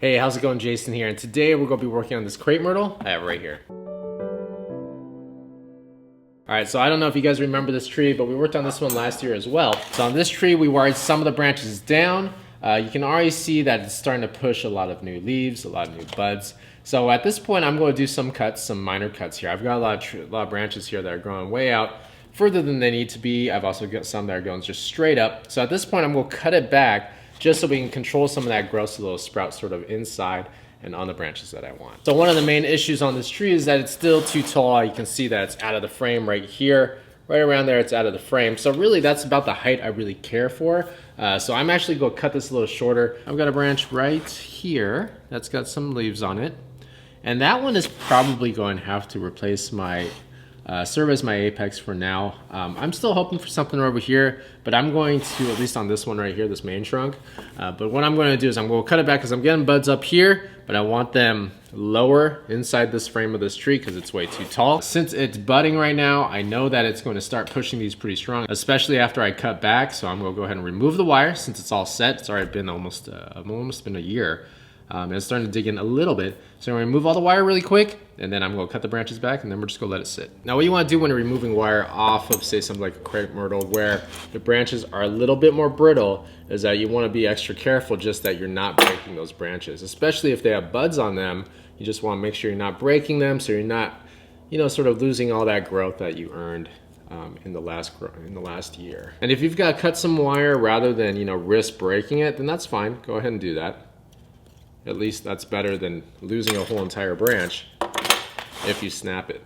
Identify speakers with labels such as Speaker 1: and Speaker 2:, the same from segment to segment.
Speaker 1: Hey, how's it going? Jason here, and today we're going to be working on this crepe myrtle I have right here. Alright, so I don't know if you guys remember this tree, but we worked on this one last year as well. So on this tree, we wired some of the branches down. You can already see that it's starting to push a lot of new leaves, a lot of new buds. So at this point, I'm going to do some cuts, some minor cuts here. I've got a lot of branches here that are growing way out further than they need to be. I've also got some that are going just straight up. So at this point, I'm going to cut it back just so we can control some of that growth so those sprouts sort of inside and on the branches that I want. So one of the main issues on this tree is that it's still too tall. You can see that it's out of the frame right here. Right around there, it's out of the frame. So really, that's about the height I really care for. So I'm actually going to cut this a little shorter. I've got a branch right here that's got some leaves on it. And that one is probably going to have to replace my serve as my apex for now. I'm still hoping for something over here, but I'm going to, at least on this one right here, this main trunk. But what I'm going to do is I'm going to cut it back because I'm getting buds up here, but I want them lower inside this frame of this tree because it's way too tall. Since it's budding right now, I know that it's going to start pushing these pretty strong, especially after I cut back. So I'm going to go ahead and remove the wire since it's all set. It's already been almost been a year. And it's starting to dig in a little bit. So I'm gonna remove all the wire really quick, and then I'm gonna cut the branches back, and then we're just gonna let it sit. Now what you wanna do when you're removing wire off of, say, something like a crepe myrtle, where the branches are a little bit more brittle, is that you wanna be extra careful just that you're not breaking those branches. Especially if they have buds on them, you just wanna make sure you're not breaking them, so you're not, sort of losing all that growth that you earned in the last year. And if you've got to cut some wire rather than, risk breaking it, then that's fine. Go ahead and do that. At least that's better than losing a whole entire branch if you snap it.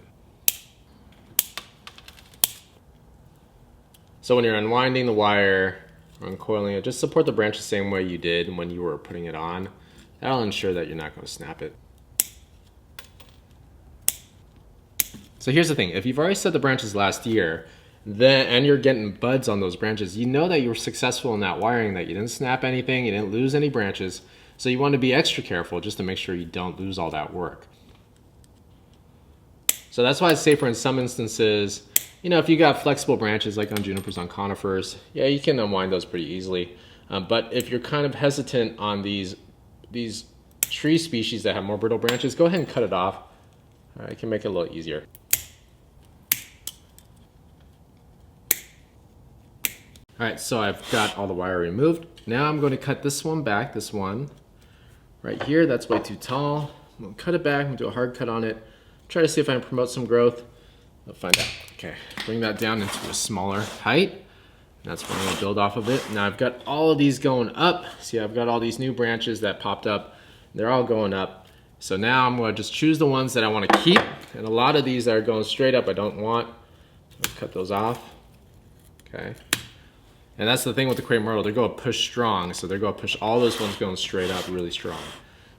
Speaker 1: So when you're unwinding the wire or uncoiling it, just support the branch the same way you did when you were putting it on. That'll ensure that you're not going to snap it. So here's the thing, if you've already set the branches last year, and you're getting buds on those branches, you know that you were successful in that wiring, that you didn't snap anything, you didn't lose any branches. So you want to be extra careful just to make sure you don't lose all that work. So that's why it's safer in some instances, if you got flexible branches like on junipers, on conifers, yeah, you can unwind those pretty easily. But if you're kind of hesitant on these tree species that have more brittle branches, go ahead and cut it off. It can make it a little easier. All right, so I've got all the wire removed. Now I'm going to cut this one back, this one right here. That's way too tall. I'm going to cut it back. I'm going to do a hard cut on it. Try to see if I can promote some growth. We'll find out. Okay, bring that down into a smaller height. That's where I'm going to build off of it. Now I've got all of these going up. See, I've got all these new branches that popped up. They're all going up. So now I'm going to just choose the ones that I want to keep. And a lot of these that are going straight up I don't want. I'll cut those off. Okay. And that's the thing with the crepe myrtle, they're going to push strong, so they're going to push all those ones going straight up really strong.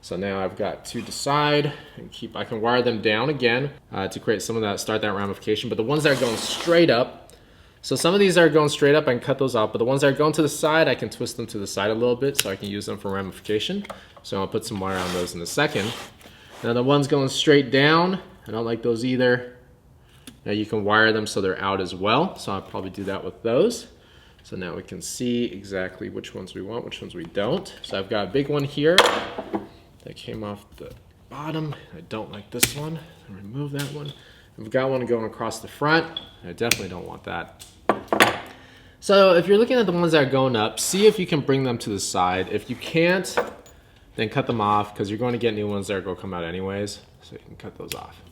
Speaker 1: So now I've got to decide and I can wire them down again to create some of that, start that ramification. But the ones that are going straight up, so some of these are going straight up, I can cut those off, but the ones that are going to the side, I can twist them to the side a little bit so I can use them for ramification. So I'll put some wire on those in a second. Now the ones going straight down, I don't like those either. Now you can wire them so they're out as well, so I'll probably do that with those. So now we can see exactly which ones we want, which ones we don't. So I've got a big one here that came off the bottom. I don't like this one. I'll remove that one. I've got one going across the front. I definitely don't want that. So if you're looking at the ones that are going up, see if you can bring them to the side. If you can't, then cut them off because you're going to get new ones that are going to come out anyways. So you can cut those off.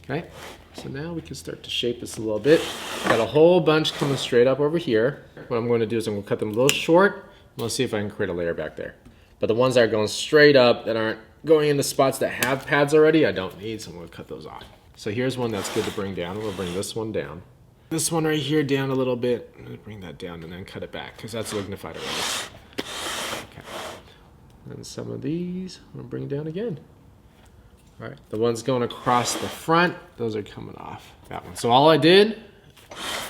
Speaker 1: Okay, so now we can start to shape this a little bit. Got a whole bunch coming straight up over here. What I'm going to do is I'm going to cut them a little short. Let's see if I can create a layer back there. But the ones that are going straight up that aren't going into spots that have pads already, I don't need, so I'm going to cut those off. So here's one that's good to bring down. We'll bring this one down. This one right here down a little bit. I'm going to bring that down and then cut it back because that's lignified already. Okay. And some of these I'm going to bring down again. All right, the ones going across the front, those are coming off. That one. So all I did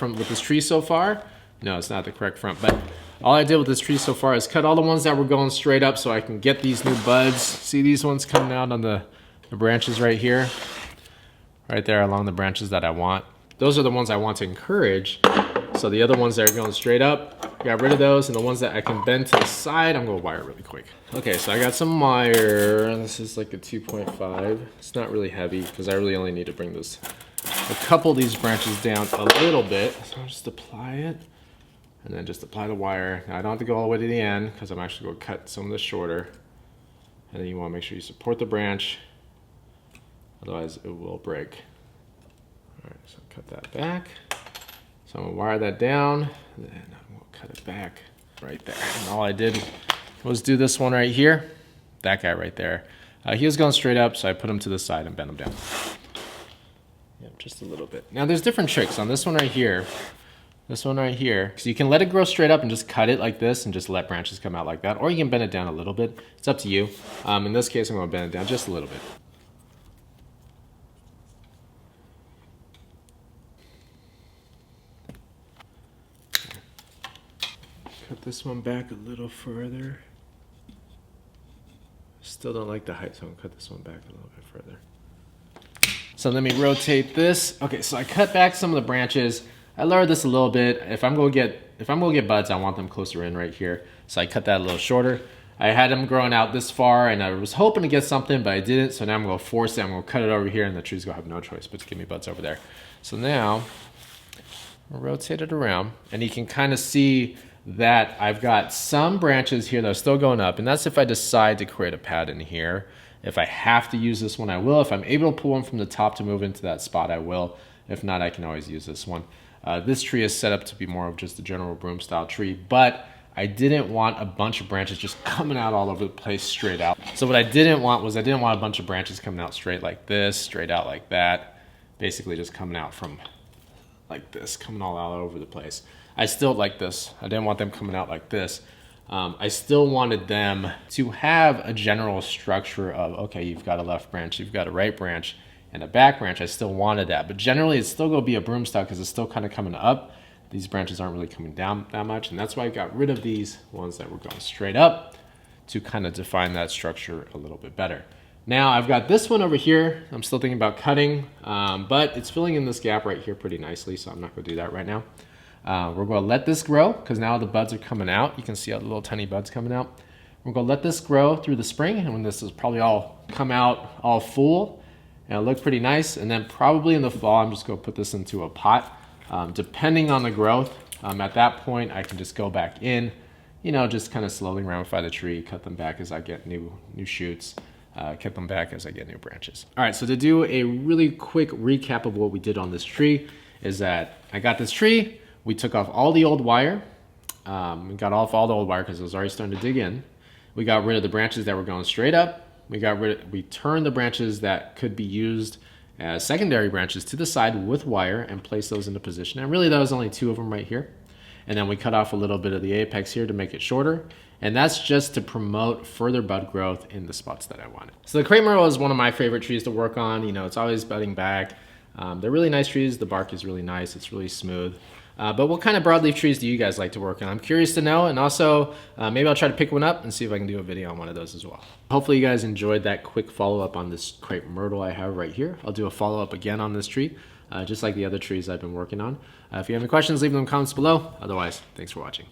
Speaker 1: with this tree so far, no, it's not the correct front, but all I did with this tree so far is cut all the ones that were going straight up so I can get these new buds. See these ones coming out on the branches right here? Right there along the branches that I want. Those are the ones I want to encourage. So the other ones that are going straight up, got rid of those, and the ones that I can bend to the side, I'm gonna wire really quick. Okay, so I got some wire. This is like a 2.5. It's not really heavy because I really only need to bring this, a couple of these branches down a little bit. So I'll just apply it, and then just apply the wire. Now I don't have to go all the way to the end because I'm actually gonna cut some of this shorter. And then you wanna make sure you support the branch, otherwise it will break. All right, so cut that back. So I'm gonna wire that down, and then I'm gonna cut it back right there. And all I did was do this one right here, that guy right there. He was going straight up, so I put him to the side and bent him down. Yep, just a little bit. Now there's different tricks on this one right here. This one right here, because you can let it grow straight up and just cut it like this and just let branches come out like that, or you can bend it down a little bit. It's up to you. In this case, I'm gonna bend it down just a little bit. Cut this one back a little further. Still don't like the height, so I'm gonna cut this one back a little bit further. So let me rotate this. Okay, so I cut back some of the branches. I lowered this a little bit. If I'm gonna get buds, I want them closer in right here. So I cut that a little shorter. I had them growing out this far, and I was hoping to get something, but I didn't. So now I'm gonna force it. I'm gonna cut it over here, and the tree's gonna have no choice but to give me buds over there. So now I'll rotate it around, and you can kind of see that I've got some branches here that are still going up, and that's if I decide to create a pad in here. If I have to use this one, I will. If I'm able to pull one from the top to move into that spot, I will. If not, I can always use this one. This tree is set up to be more of just a general broom style tree, but I didn't want a bunch of branches just coming out all over the place straight out. So what I didn't want was, I didn't want a bunch of branches coming out straight like this, straight out like that, basically just coming out from like this, coming all out over the place. I still like this. I didn't want them coming out like this. I still wanted them to have a general structure of, okay, you've got a left branch, you've got a right branch, and a back branch. I still wanted that, but generally it's still gonna be a broom style because it's still kind of coming up. These branches aren't really coming down that much, and that's why I got rid of these ones that were going straight up to kind of define that structure a little bit better. Now I've got this one over here. I'm still thinking about cutting, but it's filling in this gap right here pretty nicely, so I'm not gonna do that right now. We're gonna let this grow because now the buds are coming out. You can see all the little tiny buds coming out. We're gonna let this grow through the spring, and when this is probably all come out all full, and it'll look pretty nice. And then probably in the fall, I'm just gonna put this into a pot. Depending on the growth, at that point, I can just go back in, you know, just kind of slowly ramify the tree, cut them back as I get new shoots, cut them back as I get new branches. All right, so to do a really quick recap of what we did on this tree is that I got this tree, we took off all the old wire, we got off all the old wire because it was already starting to dig in. We got rid of the branches that were going straight up. We turned the branches that could be used as secondary branches to the side with wire and place those into position. And really, that was only 2 of them right here. And then we cut off a little bit of the apex here to make it shorter. And that's just to promote further bud growth in the spots that I wanted. So the Crepe Myrtle is one of my favorite trees to work on. You know, it's always budding back. They're really nice trees. The bark is really nice. It's really smooth. But what kind of broadleaf trees do you guys like to work on? I'm curious to know, and also maybe I'll try to pick one up and see if I can do a video on one of those as well. Hopefully you guys enjoyed that quick follow-up on this Crepe Myrtle I have right here. I'll do a follow-up again on this tree, just like the other trees I've been working on. If you have any questions, leave them in the comments below. Otherwise, thanks for watching.